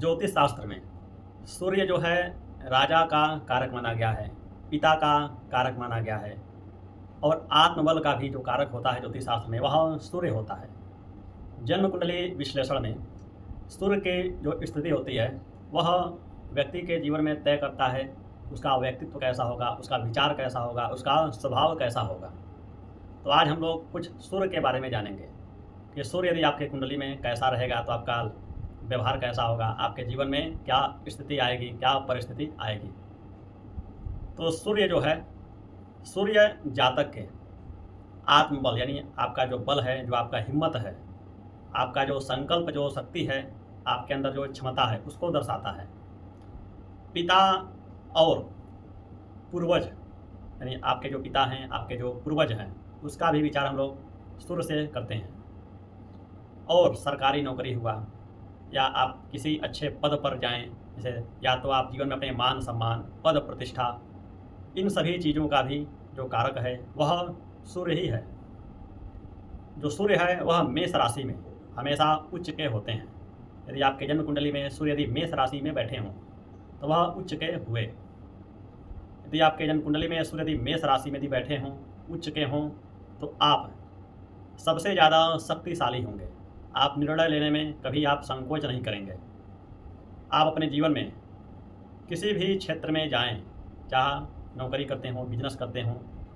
ज्योतिष शास्त्र में सूर्य जो है राजा का कारक माना गया है, पिता का कारक माना गया है, और आत्मबल का भी जो कारक होता है ज्योतिष शास्त्र में वह सूर्य होता है। जन्म कुंडली विश्लेषण में सूर्य की जो स्थिति होती है वह व्यक्ति के जीवन में तय करता है उसका व्यक्तित्व कैसा होगा, उसका विचार कैसा होगा, उसका स्वभाव कैसा होगा। तो आज हम लोग कुछ सूर्य के बारे में जानेंगे कि सूर्य यदि आपके कुंडली में कैसा रहेगा तो आपका व्यवहार कैसा होगा, आपके जीवन में क्या स्थिति आएगी, क्या परिस्थिति आएगी। तो सूर्य जो है, सूर्य जातक के आत्मबल यानी आपका जो बल है, जो आपका हिम्मत है, आपका जो संकल्प, जो शक्ति है, आपके अंदर जो क्षमता है उसको दर्शाता है। पिता और पूर्वज यानी आपके जो पिता हैं, आपके जो पूर्वज हैं, उसका भी विचार हम लोग सूर्य से करते हैं। और सरकारी नौकरी हुआ या आप किसी अच्छे पद पर जाएं, जैसे या तो आप जीवन में अपने मान सम्मान, पद प्रतिष्ठा, इन सभी चीज़ों का भी जो कारक है वह सूर्य ही है। जो सूर्य है वह मेष राशि में हमेशा उच्च के होते हैं। यदि आपके जन्म कुंडली में सूर्य यदि मेष राशि में बैठे हों तो वह उच्च के हुए। यदि आपके जन्म कुंडली में सूर्य यदि मेष राशि में यदि बैठे हों, उच्च के हों, तो आप सबसे ज़्यादा शक्तिशाली होंगे। आप निर्णय लेने में कभी आप संकोच नहीं करेंगे। आप अपने जीवन में किसी भी क्षेत्र में जाएं, चाहे नौकरी करते हों, बिजनेस करते हों,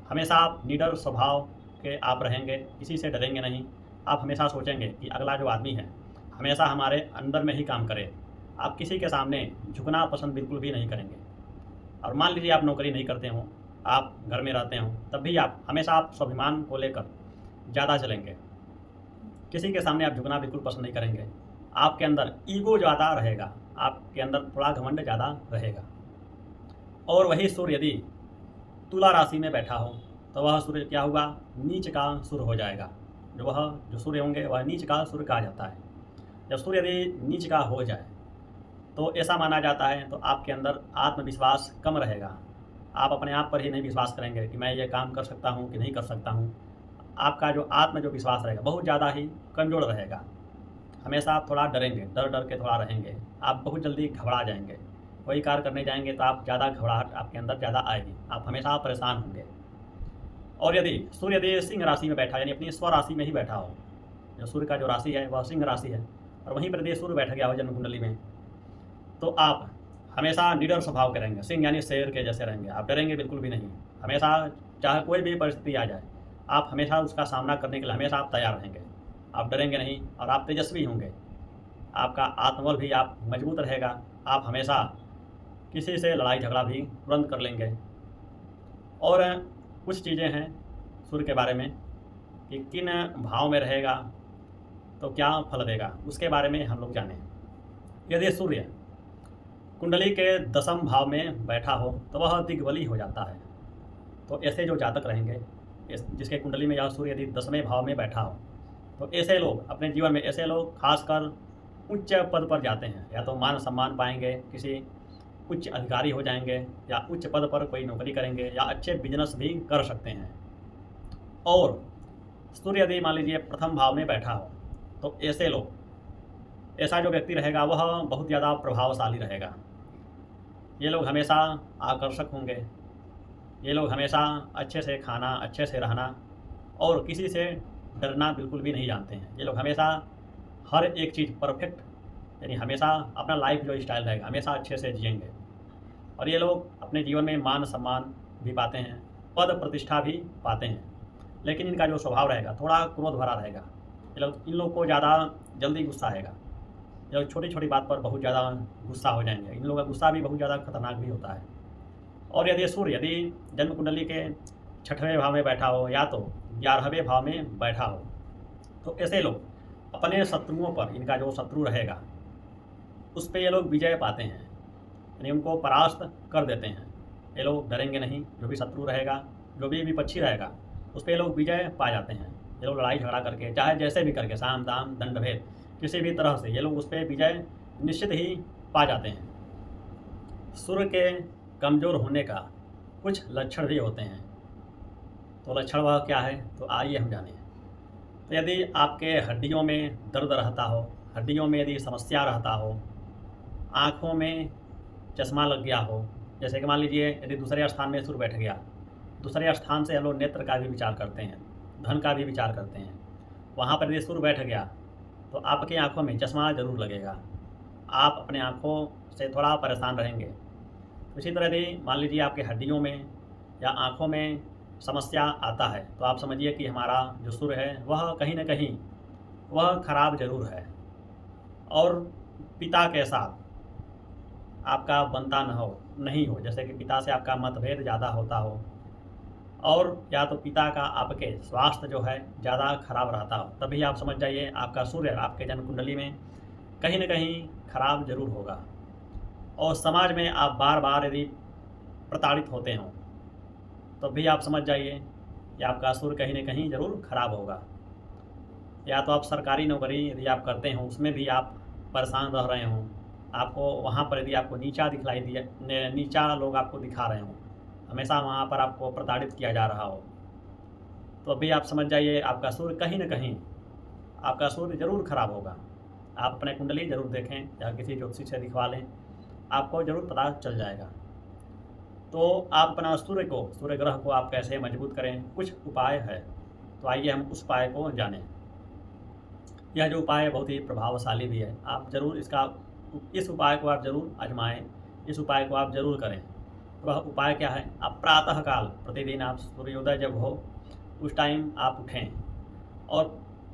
हमेशा आप निडर स्वभाव के आप रहेंगे, किसी से डरेंगे नहीं। आप हमेशा सोचेंगे कि अगला जो आदमी है हमेशा हमारे अंदर में ही काम करे। आप किसी के सामने झुकना पसंद बिल्कुल भी नहीं करेंगे। और मान लीजिए आप नौकरी नहीं करते हों, आप घर में रहते हों, तब भी आप हमेशा आप स्वाभिमान को लेकर ज़्यादा चलेंगे। किसी के सामने आप झुकना बिल्कुल पसंद नहीं करेंगे। आपके अंदर ईगो ज़्यादा रहेगा, आपके अंदर थोड़ा घमंड ज़्यादा रहेगा। और वही सूर्य यदि तुला राशि में बैठा हो तो वह सूर्य क्या हुआ, नीच का सूर्य हो जाएगा। जो सूर्य होंगे वह नीच का सूर्य कहा जाता है। जब सूर्य यदि नीच का हो जाए तो ऐसा माना जाता है तो आपके अंदर आत्मविश्वास कम रहेगा। आप अपने आप पर ही नहीं विश्वास करेंगे कि मैं ये काम कर सकता हूँ कि नहीं कर सकता हूँ। आपका जो विश्वास रहेगा बहुत ज़्यादा ही कमज़ोर रहेगा। हमेशा आप थोड़ा डरेंगे, डर डर के थोड़ा रहेंगे। आप बहुत जल्दी घबरा जाएंगे। कोई कार्य करने जाएंगे तो आप ज़्यादा घबराहट आपके अंदर ज़्यादा आएगी। आप हमेशा परेशान होंगे। और यदि सूर्य यदि सिंह राशि में बैठा यानी अपनी स्वराशि में ही बैठा हो, जो सूर्य का जो राशि है वह सिंह राशि है, और वहीं पर यदि सूर्य बैठ गया हो जन्म कुंडली में, तो आप हमेशा निडर स्वभाव के रहेंगे। सिंह यानी शेर के जैसे रहेंगे। आप डरेंगे बिल्कुल भी नहीं। हमेशा चाहे कोई भी परिस्थिति आ जाए, आप हमेशा उसका सामना करने के लिए हमेशा आप तैयार रहेंगे। आप डरेंगे नहीं और आप तेजस्वी होंगे। आपका आत्मबल भी आप मजबूत रहेगा। आप हमेशा किसी से लड़ाई झगड़ा भी तुरंत कर लेंगे। और कुछ चीज़ें हैं सूर्य के बारे में कि किन भाव में रहेगा तो क्या फल देगा, उसके बारे में हम लोग जानें। यदि सूर्य कुंडली के 10वें भाव में बैठा हो तो वह दिग्बली हो जाता है। तो ऐसे जो जातक रहेंगे जिसके कुंडली में यह सूर्य यदि 10वें भाव में बैठा हो, तो ऐसे लोग अपने जीवन में ऐसे लोग खासकर उच्च पद पर जाते हैं। या तो मान सम्मान पाएंगे, किसी उच्च अधिकारी हो जाएंगे, या उच्च पद पर कोई नौकरी करेंगे, या अच्छे बिजनेस भी कर सकते हैं। और सूर्य यदि मान लीजिए प्रथम भाव में बैठा हो तो ऐसा जो व्यक्ति रहेगा वह बहुत ज़्यादा प्रभावशाली रहेगा। ये लोग हमेशा आकर्षक होंगे। ये लोग हमेशा अच्छे से खाना, अच्छे से रहना और किसी से डरना बिल्कुल भी नहीं जानते हैं। ये लोग हमेशा हर एक चीज़ परफेक्ट यानी हमेशा अपना लाइफ जो स्टाइल रहेगा हमेशा अच्छे से जिएंगे। और ये लोग अपने जीवन में मान सम्मान भी पाते हैं, पद प्रतिष्ठा भी पाते हैं। लेकिन इनका जो स्वभाव रहेगा थोड़ा क्रोध भरा रहेगा। इन लोग को ज़्यादा जल्दी गुस्सा आएगा। ये लोग छोटी छोटी बात पर बहुत ज़्यादा गुस्सा हो जाएंगे। इन लोगों का गुस्सा भी बहुत ज़्यादा खतरनाक भी होता है। और यदि सूर्य यदि जन्म कुंडली के 6वें भाव में बैठा हो या तो 11वें भाव में बैठा हो, तो ऐसे लोग अपने शत्रुओं पर, इनका जो शत्रु रहेगा उस पर ये लोग विजय पाते हैं, यानी उनको परास्त कर देते हैं। ये लोग डरेंगे नहीं। जो भी शत्रु रहेगा, जो भी विपक्षी रहेगा, उस पर ये लोग विजय पा जाते हैं। ये लोग लड़ाई झगड़ा करके, चाहे जैसे भी करके, साम दाम दंड भेद, किसी भी तरह से ये लोग उस पर विजय निश्चित ही पा जाते हैं। सूर्य के कमज़ोर होने का कुछ लक्षण भी होते हैं। तो लक्षण वह क्या है, तो आइए हम जानें। तो यदि आपके हड्डियों में दर्द रहता हो, हड्डियों में यदि समस्या रहता हो, आँखों में चश्मा लग गया हो, जैसे कि मान लीजिए यदि दूसरे स्थान में सूर्य बैठ गया, दूसरे स्थान से हम लोग नेत्र का भी विचार करते हैं, धन का भी विचार करते हैं। वहाँ पर यदि सूर्य बैठ गया तो आपकी आँखों में चश्मा ज़रूर लगेगा, आप अपने आँखों से थोड़ा परेशान रहेंगे। इसी तरह यदि मान लीजिए आपकी हड्डियों में या आँखों में समस्या आता है तो आप समझिए कि हमारा जो सूर्य है वह कहीं न कहीं वह खराब ज़रूर है। और पिता के साथ आपका बनता नहीं हो, जैसे कि पिता से आपका मतभेद ज़्यादा होता हो, और या तो पिता का आपके स्वास्थ्य जो है ज़्यादा खराब रहता हो, तभी आप समझ जाइए आपका सूर्य आपके जन्म कुंडली में कहीं न कहीं खराब ज़रूर होगा। और समाज में आप बार बार यदि प्रताड़ित होते हों तो भी आप समझ जाइए कि आपका सूर्य कहीं न कहीं ज़रूर खराब होगा। या तो आप सरकारी नौकरी यदि आप करते हों उसमें भी आप परेशान रह रहे हों, आपको वहाँ पर यदि आपको नीचा दिखलाई दिया नीचा लोग आपको दिखा रहे हों, हमेशा वहाँ पर आपको प्रताड़ित किया जा रहा हो, तो अभी आप समझ जाइए आपका सूर्य कहीं न कहीं आपका सूर्य ज़रूर खराब होगा। आप अपने कुंडली ज़रूर देखें या किसी ज्योतिषी से दिखवा लें, आपको ज़रूर पता चल जाएगा। तो आप अपना सूर्य ग्रह को आप कैसे मजबूत करें, कुछ उपाय है, तो आइए हम उस उपाय को जानें। यह जो उपाय है बहुत ही प्रभावशाली भी है, आप ज़रूर इस उपाय को आप ज़रूर आजमाएँ, इस उपाय को आप ज़रूर करें। वह उपाय क्या है? आप प्रातःकाल प्रतिदिन आप सूर्योदय जब हो उस टाइम आप उठें और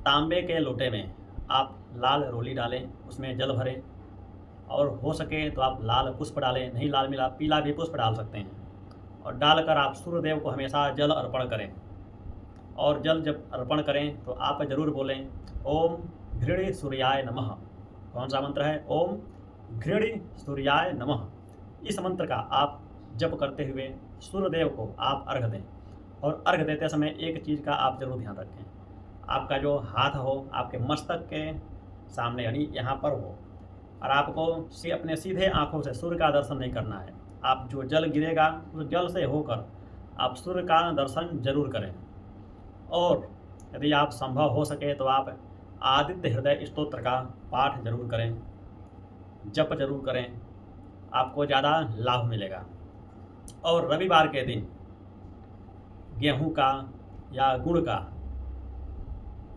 तांबे के लोटे में आप लाल रोली डालें, उसमें जल भरें, और हो सके तो आप लाल पुष्प डालें, नहीं लाल मिला पीला भी पुष्प डाल सकते हैं, और डालकर आप सूर्यदेव को हमेशा जल अर्पण करें। और जल जब अर्पण करें तो आप ज़रूर बोलें ओम घृणी सूर्याय नमः। कौन सा मंत्र है? ओम घृणी सूर्याय नमः। इस मंत्र का आप जप करते हुए सूर्यदेव को आप अर्घ दें, और अर्घ देते समय एक चीज़ का आप ज़रूर ध्यान रखें, आपका जो हाथ हो आपके मस्तक के सामने यानी यहाँ पर हो, और आपको अपने सीधे आँखों से सूर्य का दर्शन नहीं करना है। आप जो जल गिरेगा उस जल से होकर आप सूर्य का दर्शन जरूर करें। और यदि आप संभव हो सके तो आप आदित्य हृदय स्तोत्र का पाठ जरूर करें, जप जरूर करें, आपको ज़्यादा लाभ मिलेगा। और रविवार के दिन गेहूं का या गुड़ का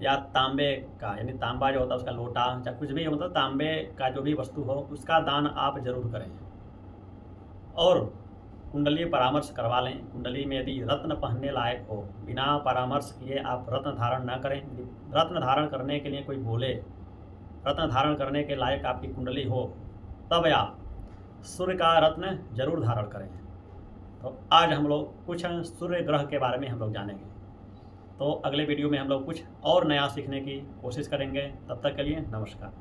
या तांबे का, यानी तांबा जो होता है उसका लोटा या कुछ भी मतलब तांबे का जो भी वस्तु हो उसका दान आप जरूर करें। और कुंडली परामर्श करवा लें। कुंडली में यदि रत्न पहनने लायक हो, बिना परामर्श किए आप रत्न धारण न करें। रत्न धारण करने के लिए कोई बोले, रत्न धारण करने के लायक आपकी कुंडली हो, तब आप सूर्य का रत्न जरूर धारण करें। तो आज हम लोग कुछ सूर्य ग्रह के बारे में हम लोग जानेंगे। तो अगले वीडियो में हम लोग कुछ और नया सीखने की कोशिश करेंगे। तब तक के लिए नमस्कार।